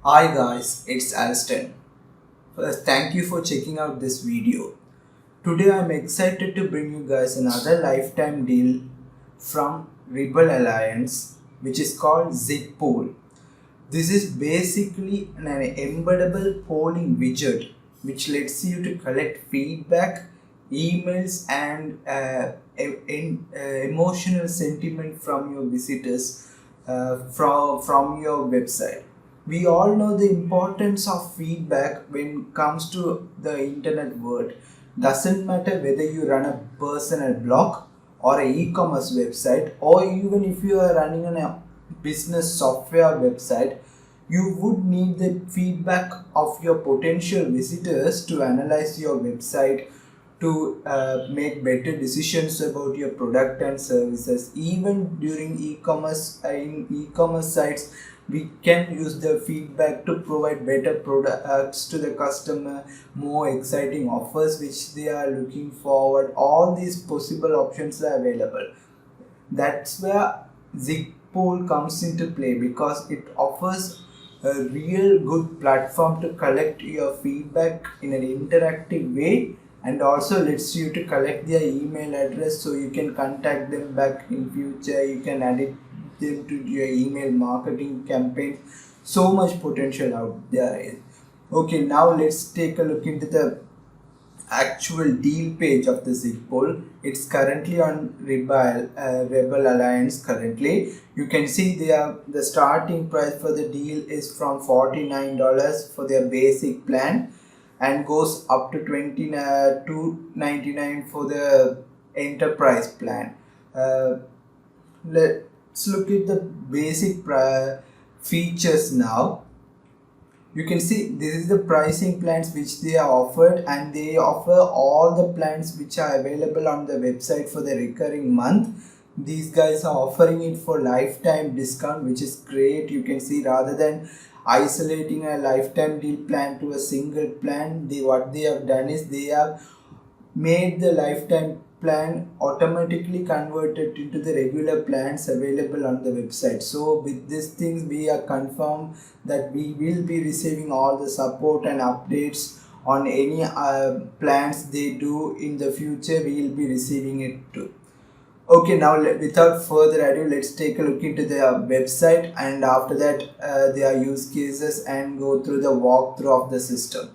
Hi guys, it's Alston. First, thank you for checking out this video. Today I'm excited to bring you guys another lifetime deal from Rebel Alliance, which is called Zigpoll. This is basically an embeddable polling widget which lets you to collect feedback, emails and emotional sentiment from your visitors from your website. We all know the importance of feedback when it comes to the internet world. Doesn't matter whether you run a personal blog or an e-commerce website, or even if you are running a business software website, you would need the feedback of your potential visitors to analyze your website, to make better decisions about your product and services. Even during e-commerce, in e-commerce sites, we can use the feedback to provide better products to the customer, more exciting offers which they are looking forward. All these possible options are available. That's where Zigpoll comes into play, because it offers a real good platform to collect your feedback in an interactive way, and also lets you to collect their email address so you can contact them back in future. You can add them to your email marketing campaign. So much potential out there. Okay, now let's take a look into the actual deal page of the Zigpoll. It's currently on Rebel Alliance. Currently, you can see the starting price for the deal is from $49 for their basic plan, and goes up to $299 for the enterprise plan. Let's look at the basic features now. You can see this is the pricing plans which they are offered, and they offer all the plans which are available on the website for the recurring month. These guys are offering it for lifetime discount, which is great. You can see, rather than isolating a lifetime deal plan to a single plan, what they have done is they have made the lifetime plan automatically converted into the regular plans available on the website. So with these things, we are confirmed that we will be receiving all the support and updates on any plans they do in the future. We will be receiving it too. Okay, now without further ado, let's take a look into their website, and after that their use cases, and go through the walkthrough of the system.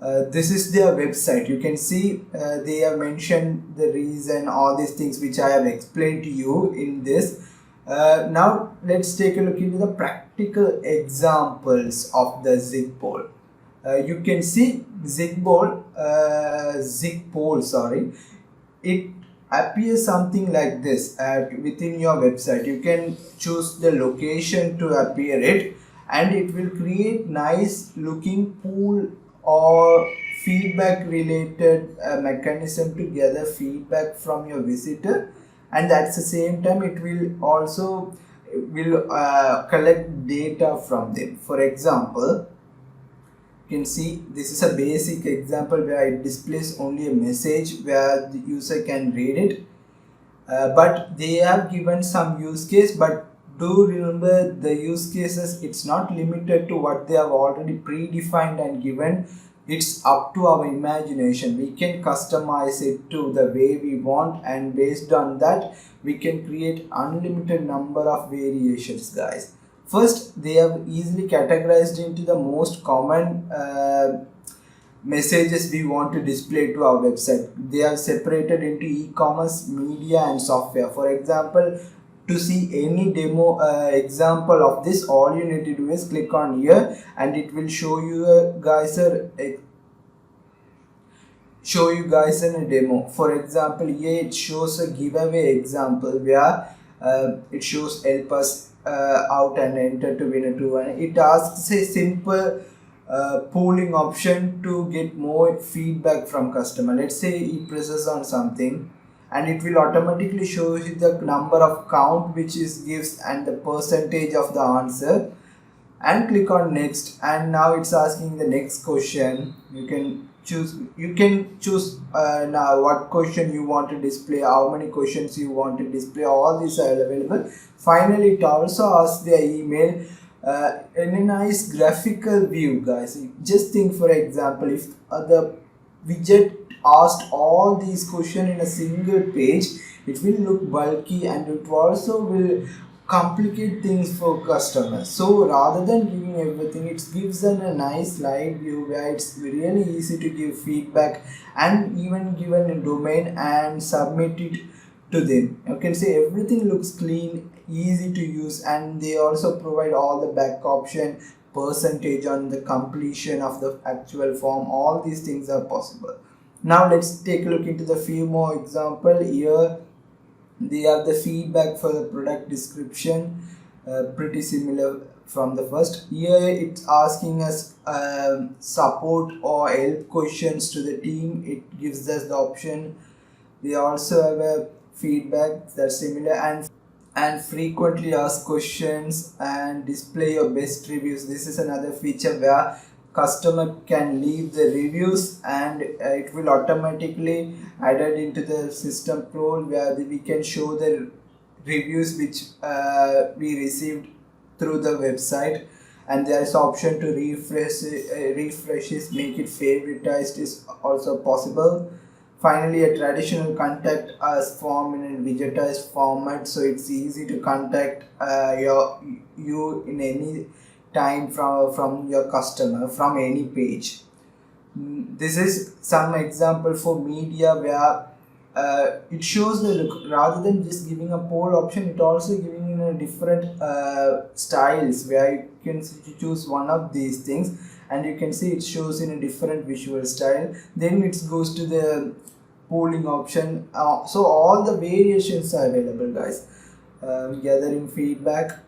This is their website. You can see they have mentioned the reason, all these things which I have explained to you in this. Now let's take a look into the practical examples of the Zigpoll. You can see Zigpoll, sorry, it appears something like this within your website. You can choose the location to appear it, and it will create nice looking pool or feedback related mechanism to gather feedback from your visitor, and at the same time it will also collect data from them. For example, you can see this is a basic example where it displays only a message where the user can read it, but they have given some use case. But do remember, the use cases, it's not limited to what they have already predefined and given. It's up to our imagination. We can customize it to the way we want, and based on that we can create unlimited number of variations, guys. First, they have easily categorized into the most common messages we want to display to our website. They are separated into e-commerce, media and software. For example, to see any demo example of this, all you need to do is click on here, and it will show you guys a demo. For example, here it shows a giveaway example where it shows help us out and enter to win a 2, and it asks a simple polling option to get more feedback from customer. Let's say he presses on something, and it will automatically show you the number of count which is gives and the percentage of the answer, and click on next. And now it's asking the next question. You can choose now what question you want to display, how many questions you want to display. All these are available. Finally, it also asks their email. in a nice graphical view, guys. Just think, for example, if the widget asked all these questions in a single page, it will look bulky and it also will complicate things for customers. So rather than giving everything, it gives them a nice slide view where it's really easy to give feedback and even given a domain and submit it to them. You can say everything looks clean, easy to use, and they also provide all the back option, percentage on the completion of the actual form. All these things are possible. Now let's take a look into the few more example. Here they have the feedback for the product description, pretty similar from the first. Here it's asking us support or help questions to the team. It gives us the option. They also have a feedback that's similar, and frequently asked questions and display your best reviews. This is another feature where customer can leave the reviews and it will automatically added into the system pool where we can show the reviews which we received through the website, and there is option to refreshes, make it favoritized is also possible. Finally, a traditional contact us form in a widgetized format, so it's easy to contact you in any time from your customer from any page. This is some example for media where it shows the look. Rather than just giving a poll option, it also giving in a different styles where you can choose one of these things, and you can see it shows in a different visual style. Then it goes to the polling option. So all the variations are available, guys. Gathering feedback,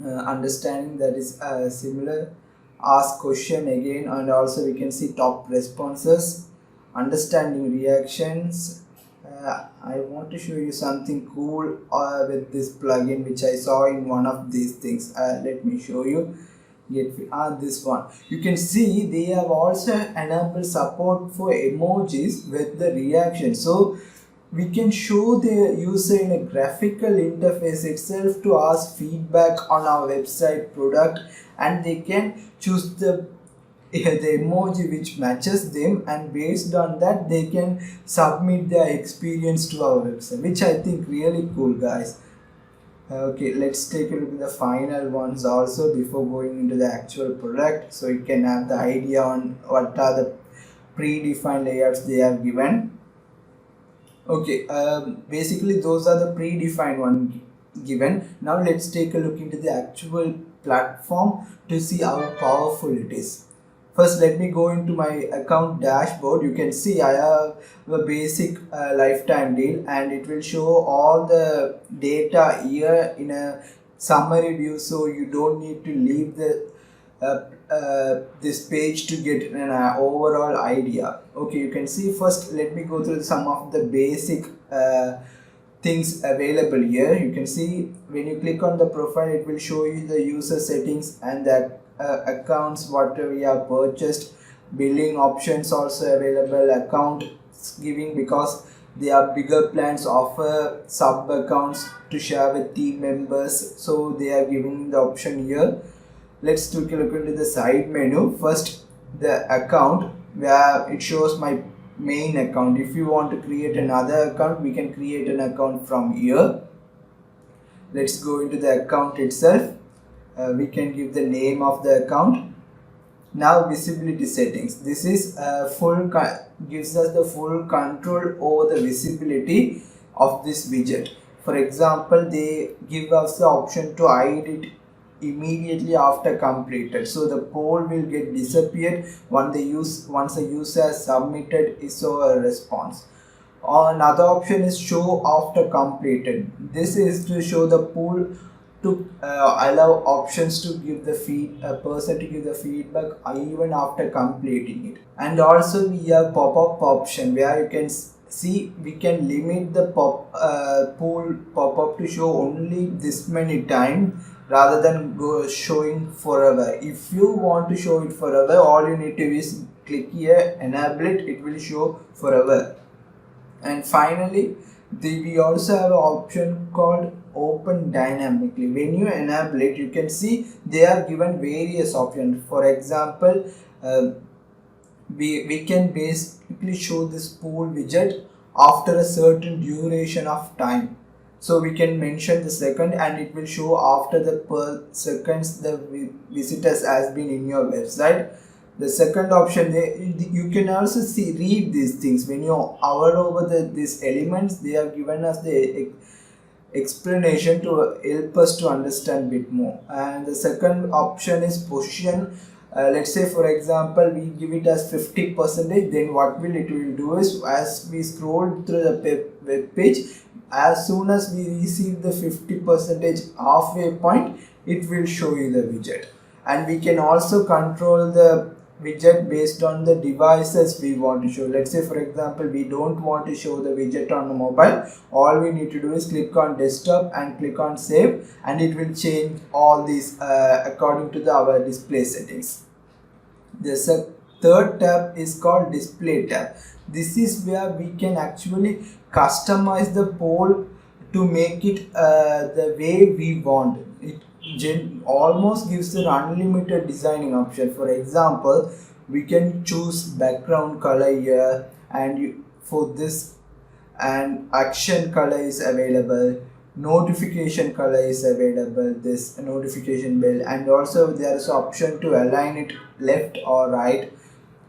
understanding, that is similar. Ask question again, and also we can see top responses, understanding reactions. I want to show you something cool with this plugin which I saw in one of these things. Let me show you. This one, you can see they have also enabled support for emojis with the reaction, so we can show the user in a graphical interface itself to ask feedback on our website product, and they can choose the emoji which matches them, and based on that they can submit their experience to our website, which I think really cool, guys. Okay, let's take a look at the final ones also before going into the actual product, so you can have the idea on what are the predefined layouts they have given. Okay, basically those are the predefined one given. Now let's take a look into the actual platform to see how powerful it is. First, let me go into my account dashboard. You can see I have a basic lifetime deal, and it will show all the data here in a summary view, so you don't need to leave the this page to get an overall idea. Okay, you can see, first let me go through some of the basic things available here. You can see when you click on the profile, it will show you the user settings and the accounts what we have purchased. Billing options also available. Account giving, because they are bigger plans, offer sub accounts to share with team members, so they are giving the option here. Let's take a look into the side menu. First, the account, where it shows my main account. If you want to create another account, we can create an account from here. Let's go into the account itself. We can give the name of the account. Now visibility settings. This is gives us the full control over the visibility of this widget. For example, they give us the option to hide it immediately after completed, so the poll will get disappeared once the user has submitted his or her response. Another option is show after completed. This is to show the poll to allow options to give the person to give the feedback even after completing it. And also we have pop-up option, where you can see we can limit the poll pop-up to show only this many times rather than showing forever. If you want to show it forever, all you need to do is click here, enable it, it will show forever. And finally, we also have an option called open dynamically. When you enable it, you can see they are given various options. For example, we can basically show this pool widget after a certain duration of time. So we can mention the second and it will show after the per seconds the visitors has been in your website. The second option, you can also read these things. When you hover over these elements, they have given us the explanation to help us to understand bit more. And the second option is position. Let's say for example we give it as 50%, then what will it will do is, as we scroll through the web page, as soon as we receive the 50% halfway point, it will show you the widget. And we can also control the widget based on the devices we want to show. Let's say for example we don't want to show the widget on the mobile. All we need to do is click on desktop and click on save, and it will change all these according to our display settings. The third tab is called display tab. This is where we can actually customize the poll to make it the way we want. It almost gives an unlimited designing option. For example, we can choose background color here, and for this, and action color is available, notification color is available, this notification bell, and also there is option to align it left or right.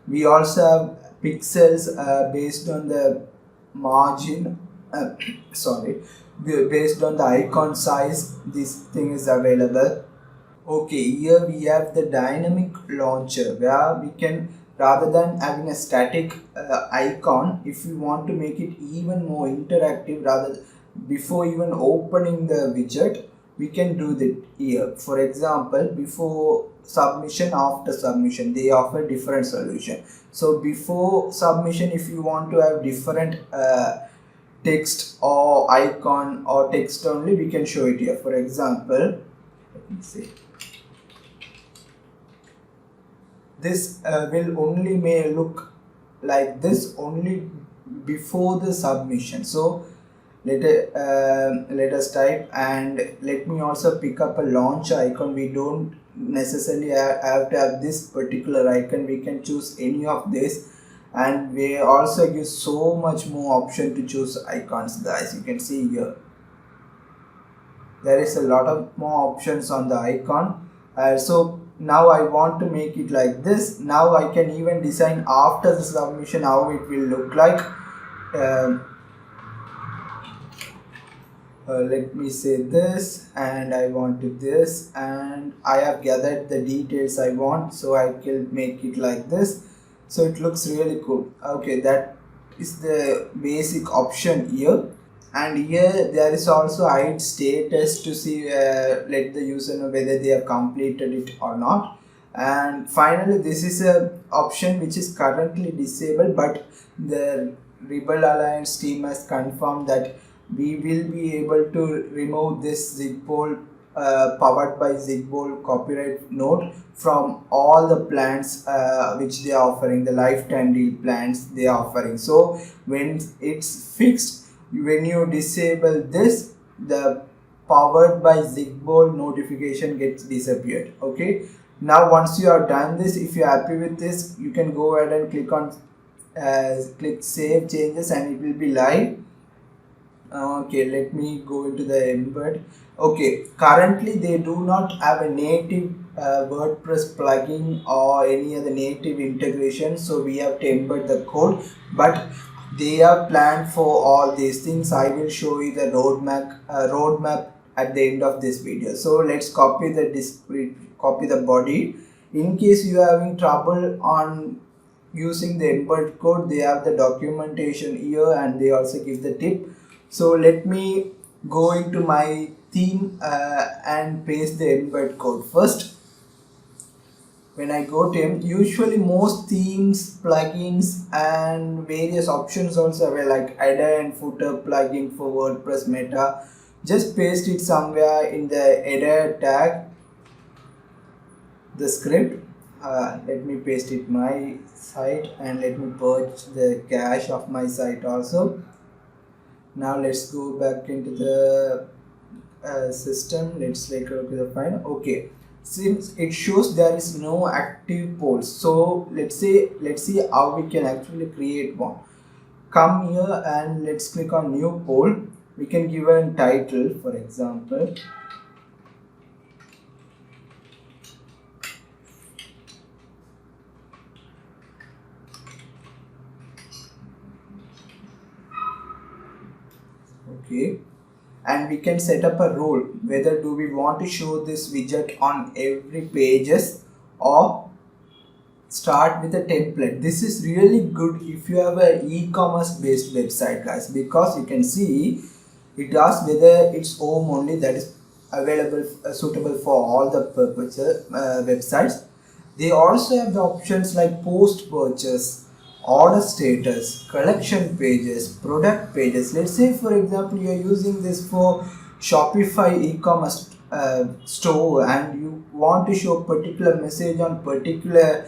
We also have pixels based on the margin based on the icon size. This thing is available. Okay, here we have the dynamic launcher, where we can, rather than having a static icon, if we want to make it even more interactive, before even opening the widget, we can do that here. For example, before submission, after submission, they offer different solution. So before submission, if you want to have different text or icon or text only, we can show it here. For example, let me see, this will only may look like this only before the submission. So let us type, and let me also pick up a launch icon. We don't necessarily have to have this particular icon. We can choose any of this, and we also give so much more option to choose icons, guys. You can see here there is a lot of more options on the icon. So now I want to make it like this. Now I can even design after the submission how it will look like. Let me say this, and I wanted this, and I have gathered the details I want, so I can make it like this. So it looks really cool. Okay, that is the basic option here. And here there is also hide status to see, let the user know whether they have completed it or not. And finally, this is a option which is currently disabled, but the Rebel Alliance team has confirmed that we will be able to remove this Zigpoll powered by Zigpoll copyright note from all the plans which they are offering, the lifetime deal plans they are offering. So when it's fixed, when you disable this, the powered by Zigpoll notification gets disappeared. Okay, now once you have done this, if you are happy with this, you can go ahead and click on click save changes, and it will be live. Okay, let me go into the embed. Okay, currently they do not have a native WordPress plugin or any other native integration, so we have to embed the code, but they are planned for all these things. I will show you the roadmap at the end of this video. So let's copy the body. In case you are having trouble on using the embed code, they have the documentation here, and they also give the tip. So let me go into my theme and paste the embed code first. When I go to usually most themes, plugins, and various options also have like header and footer plugin for WordPress meta. Just paste it somewhere in the header tag, the script. Let me paste it my site, and let me purge the cache of my site also. Now let's go back into the system. Let's take a look at the file. Okay, since it shows there is no active polls, so let's see how we can actually create one. Come here and let's click on new poll. We can give a title, for example. Okay, and we can set up a rule whether do we want to show this widget on every pages or start with a template. This is really good if you have an e-commerce based website, guys, because you can see it asks whether it's home only that is available suitable for all the purposes websites. They also have the options like post purchase, order status, collection pages, product pages. Let's say for example you are using this for Shopify e-commerce store and you want to show particular message on particular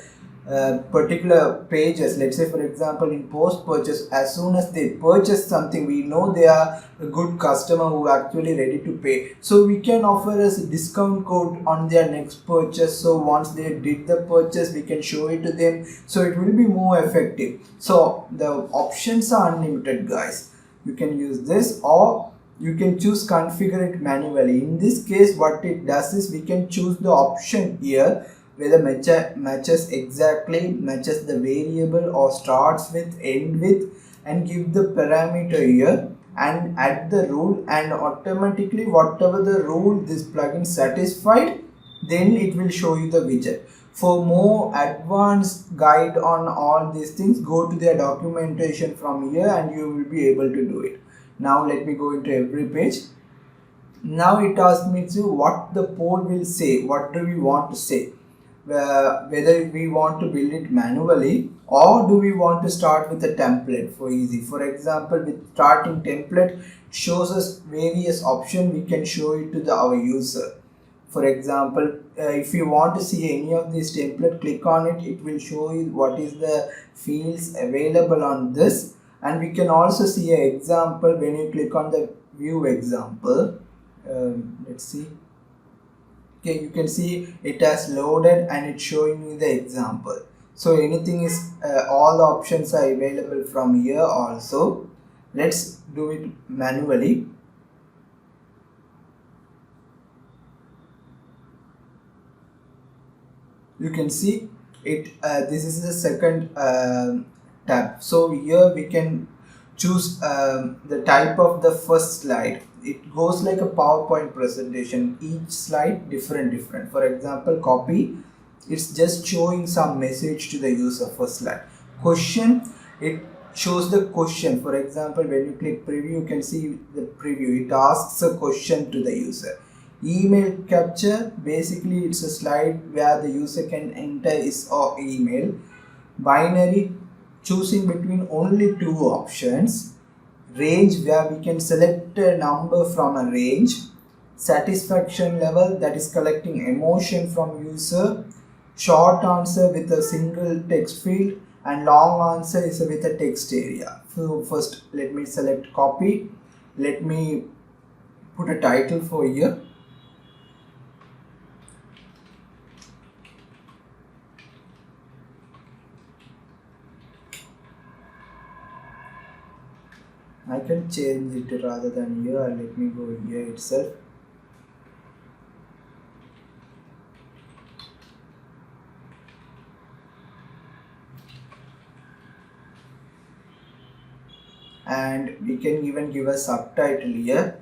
pages. Let's say for example in post purchase, as soon as they purchase something, we know they are a good customer who are actually ready to pay, so we can offer us a discount code on their next purchase. So once they did the purchase, we can show it to them, so it will be more effective. So the options are unlimited, guys. You can use this or you can choose configure it manually. In this case, what it does is we can choose the option here whether matches the variable or starts with, end with, and give the parameter here and add the rule, and automatically whatever the rule this plugin satisfied, then it will show you the widget. For more advanced guide on all these things, go to their documentation from here and you will be able to do it. Now let me go into every page. Now it asks me to what the poll will say, what do we want to say, whether we want to build it manually or do we want to start with a template for easy. For example, with starting template, shows us various options. We can show it to our user. For example, if you want to see any of these template, click on it. It will show you what is the fields available on this, and we can also see an example when you click on the view example. Let's see. Okay, you can see it has loaded and it's showing you the example. So anything is all the options are available from here also. Let's do it manually. You can see it. This is the second tab. So here we can choose the type of the first slide. It goes like a PowerPoint presentation. Each slide different. For example, copy. It's just showing some message to the user. First slide. Question. It shows the question. For example, when you click preview, you can see the preview. It asks a question to the user. Email capture. Basically, it's a slide where the user can enter his or email. Binary. Choosing between only two options. Range, where we can select a number from a range. Satisfaction level, that is collecting emotion from user. Short answer with a single text field, and long answer is with a text area. So first let me select copy. Let me put a title for here. I can change it rather than here. Let me go here itself. And we can even give a subtitle here.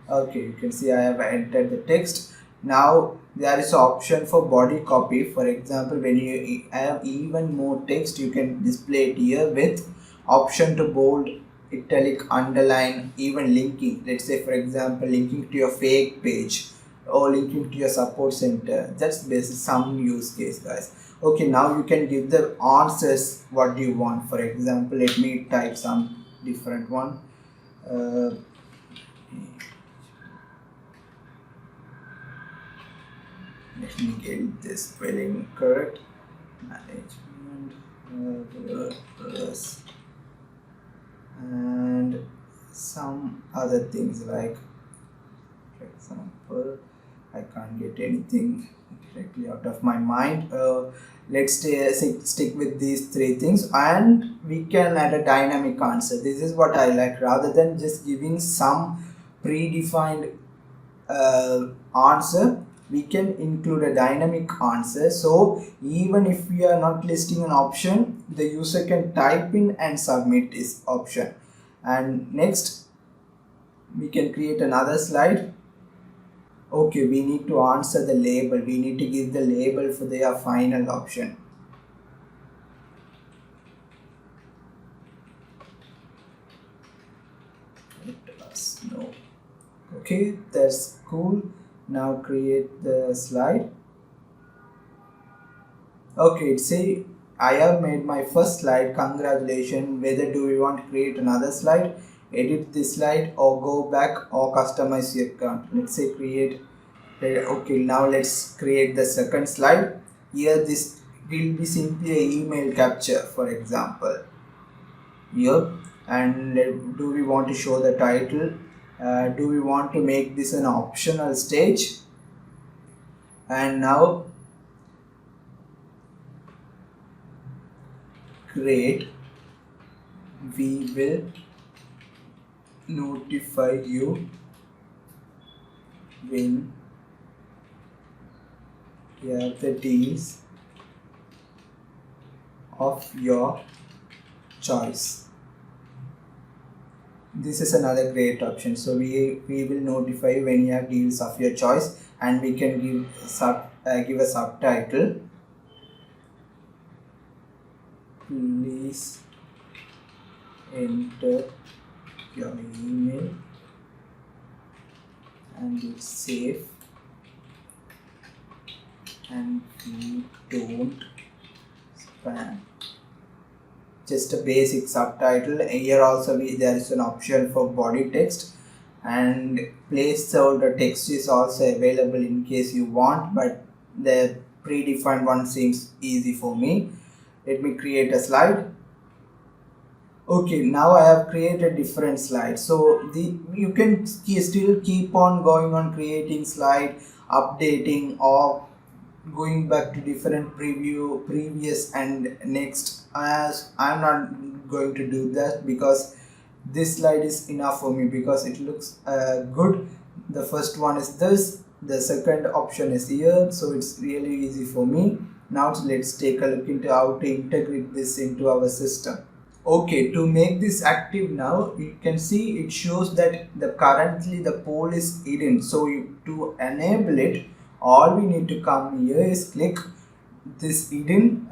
Okay, you can see I have entered the text. Now there is an option for body copy. For example, when you have even more text, you can display it here with option to bold, italic, underline, even linking. Let's say for example, linking to your fake page or linking to your support center. That's basically some use case, guys. Okay, now you can give the answers what do you want. For example, let me type some different one. Let me get this spelling correct. Management and some other things, like for example, I can't get anything directly out of my mind. Let's stick with these three things, and we can add a dynamic answer. This is what I like, rather than just giving some predefined answer. We can include a dynamic answer, so even if we are not listing an option, the user can type in and submit this option. And next we can create another slide. Okay, we need to answer the label. We need to give the label for their final option. Let us know. Okay, that's cool. Now create the slide. Okay, say I have made my first slide. Congratulations. Whether do we want to create another slide, edit this slide, or go back or customize your account? Let's say create. Okay, now let's create the second slide. Here this will be simply an email capture, for example, here. And do we want to show the title? Do we want to make this an optional stage? And now great, we will notify you when you have the deals of your choice. This is another great option. So we will notify when you have deals of your choice, and we can give a subtitle. Please enter your email and it's safe, and we don't spam. Just a basic subtitle. Here also there is an option for body text, and placeholder text is also available in case you want, but the predefined one seems easy for me. Let me create a slide. Okay, now I have created different slides. So you can still keep on going on creating slide, updating, or going back to different previous and next. As I'm not going to do that because this slide is enough for me, because it looks good. The first one is this, the second option is here, so it's really easy for me. Now let's take a look into how to integrate this into our system. Okay, to make this active now, you can see it shows that currently the poll is hidden. So to enable it, all we need to come here is click this hidden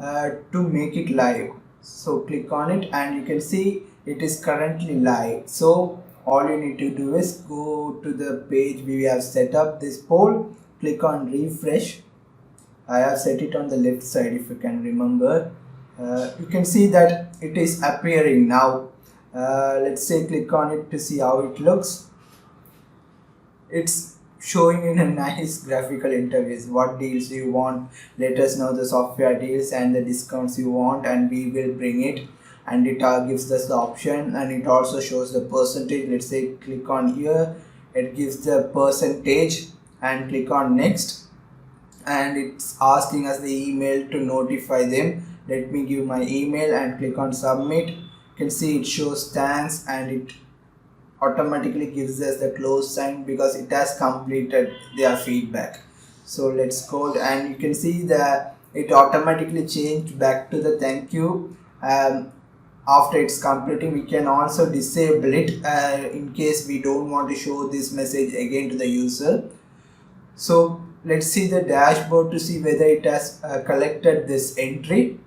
to make it live. So click on it and you can see it is currently live. So all you need to do is go to the page we have set up this poll, click on refresh. I have set it on the left side, if you can remember. You can see that it is appearing now. Let's say click on it to see how it looks. It's showing in a nice graphical interface. What deals do you want? Let us know the software deals and the discounts you want, and we will bring it. And it gives us the option, and it also shows the percentage. Let's say click on here, it gives the percentage, and click on next, and it's asking us the email to notify them. Let me give my email and click on submit. You can see it shows thanks, and it automatically gives us the close sign because it has completed their feedback. So let's go, and you can see that it automatically changed back to the thank you. After it's completing, we can also disable it in case we don't want to show this message again to the user. So let's see the dashboard to see whether it has collected this entry.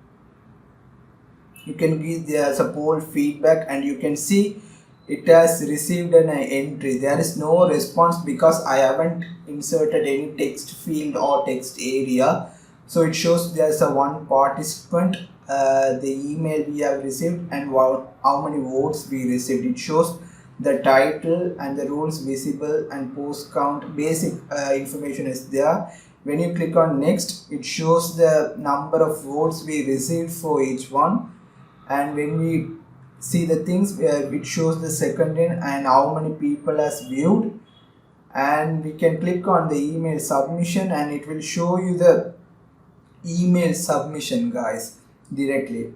You can give the support feedback, and you can see it has received an entry. There is no response because I haven't inserted any text field or text area. So it shows there's a one participant, the email we have received, and how many votes we received. It shows the title and the rules visible and post count. Basic information is there. When you click on next, it shows the number of votes we received for each one, and when we see the things, it shows the second in and how many people has viewed. And we can click on the email submission, and it will show you the email submission, guys, directly.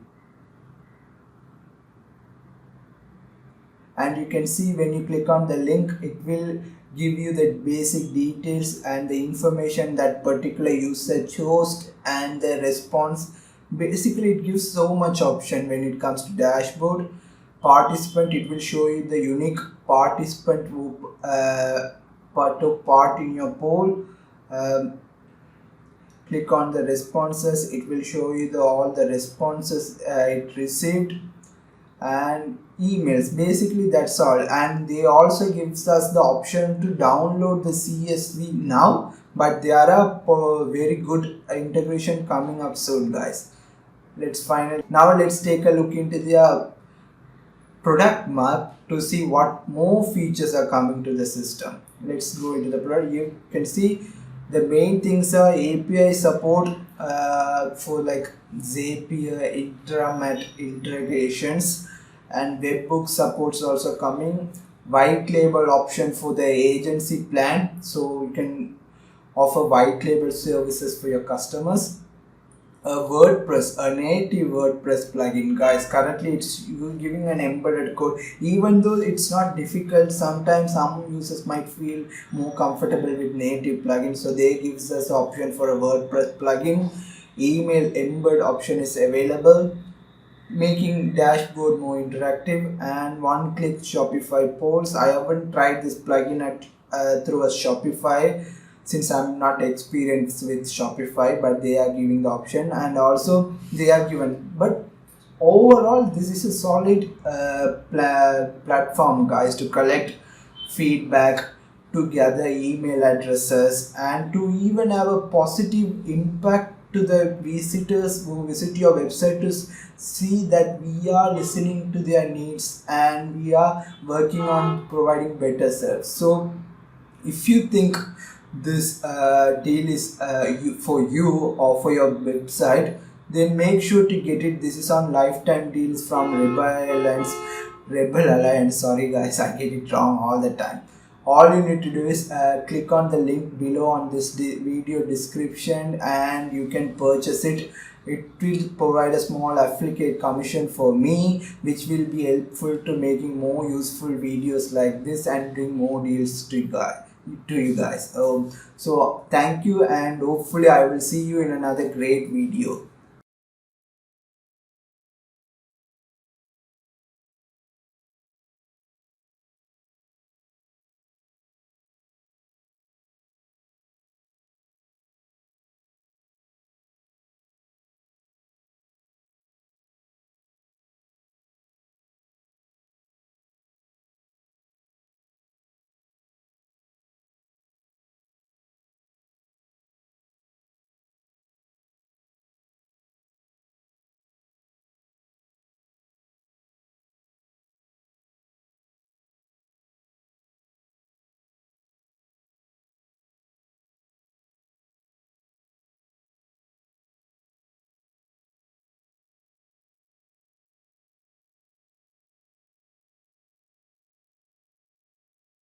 And you can see when you click on the link, it will give you the basic details and the information that particular user chose and the response. Basically, it gives so much option when it comes to dashboard. Participant, it will show you the unique participant who took part in your poll. Click on the responses, it will show you all the responses it received, and emails. Basically that's all. And they also gives us the option to download the CSV now, but there are very good integration coming up soon, guys. Now let's take a look into the product map to see what more features are coming to the system. Let's go into the product. You can see the main things are API support for like Zapier, Intramat integrations, and webbook supports also coming. White label option for the agency plan, so you can offer white label services for your customers. A native WordPress plugin, guys. Currently it's giving an embedded code, even though it's not difficult. Sometimes some users might feel more comfortable with native plugins, so they gives us option for a WordPress plugin. Email embed option is available, making dashboard more interactive, and one-click Shopify polls. I haven't tried this plugin through a Shopify, since I'm not experienced with Shopify, but they are giving the option, and also they are given. But overall, this is a solid platform, guys, to collect feedback, to gather email addresses, and to even have a positive impact to the visitors who visit your website, to see that we are listening to their needs and we are working on providing better service. So if you think this deal is for you or for your website, then make sure to get it. This is on lifetime deals from Rebel Alliance. Sorry guys, I get it wrong all the time. All you need to do is click on the link below on this video description, and you can purchase it. It will provide a small affiliate commission for me, which will be helpful to making more useful videos like this and bring more deals to you guys. So thank you, and hopefully I will see you in another great video.